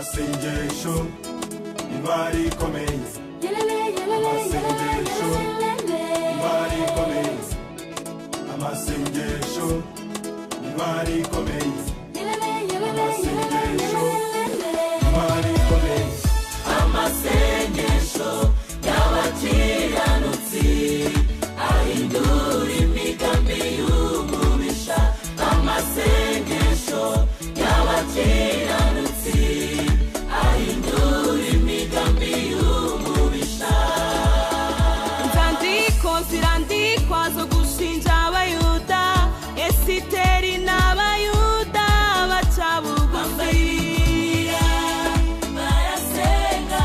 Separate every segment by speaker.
Speaker 1: amasengesho intwari ikomeye amasengesho intwari ikomeye amasengesho intwari ikomeye amasengesho intwari ikomeye amasengesho y'abakiranutsi ahindura imigambi y'umubisha amasengesho y'abakiranutsi ahindura imigambi y'umubisha
Speaker 2: inzandiko zirandikwa zo gushinja abayuda Esiteri n'abayuda baca bugufi
Speaker 3: barasenga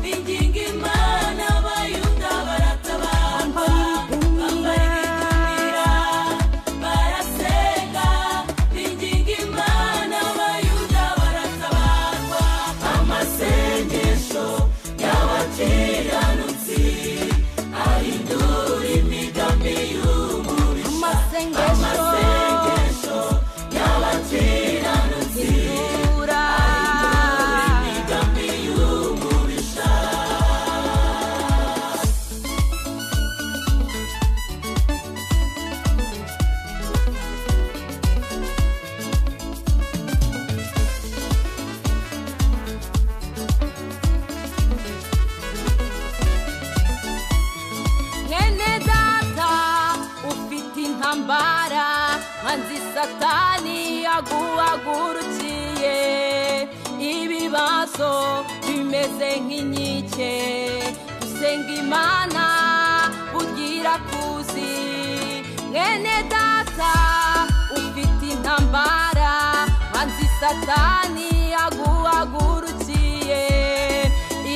Speaker 3: binginga Imana abayuda baratabarwa bambarira barasenga binginga Imana abayuda baratabarwa
Speaker 1: amasengesho y'abakiranutsi ahindura imigambi y'umubisha amasengesho y'abakiranutsi ahindura imigambi y'umubisha
Speaker 2: mwene data ufite intambara hanze satani yaguhagurukiye ibibazo bimeze nk'inkike dusenga Imana ugira kuzi mwene data ufite intambara hanze satani yaguhagurukiye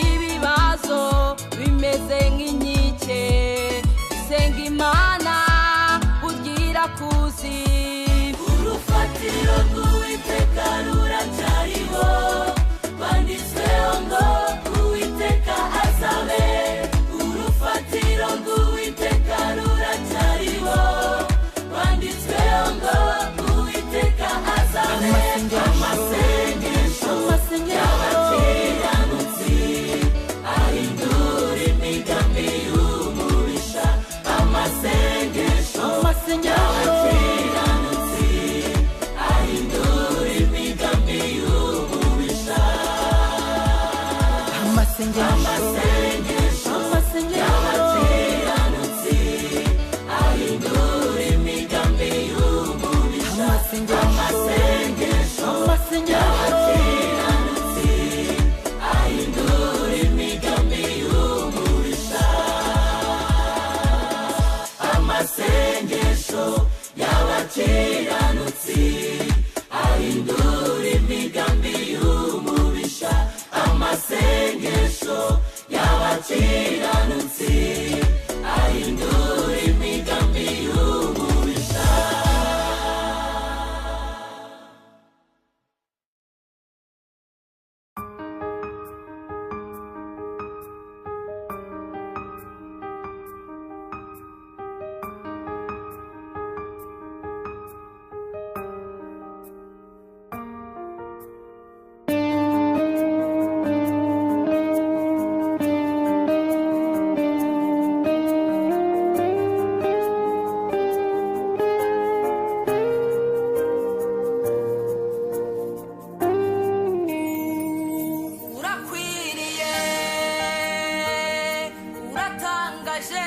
Speaker 2: ibibazo bimeze nk'inkike dusenga Imana ugira kuzi
Speaker 3: urufatiro rw'Uwiteka ruracyariho rwanditsweho ngo Uwiteka azabe urufatiro rw'Uwiteka ruracyariho rwanditsweho ngo Uwiteka azabe amasengesho y'abakiranutsi ahindura imigambi y'umubisha amasengesho y'abakiranutsi ahindura imigambi y'umubisha amasengesho y'abakiranutsi ahindura imigambi y'umubisha amasengesho y'abakiranutsi ahindura imigambi y'umubisha amasengesho y'abakiranutsi ahindura imigambi y'umubisha amasengesho y'abakiranutsi ahindura imigambi y'umubisha
Speaker 2: urakwiriye uratangaje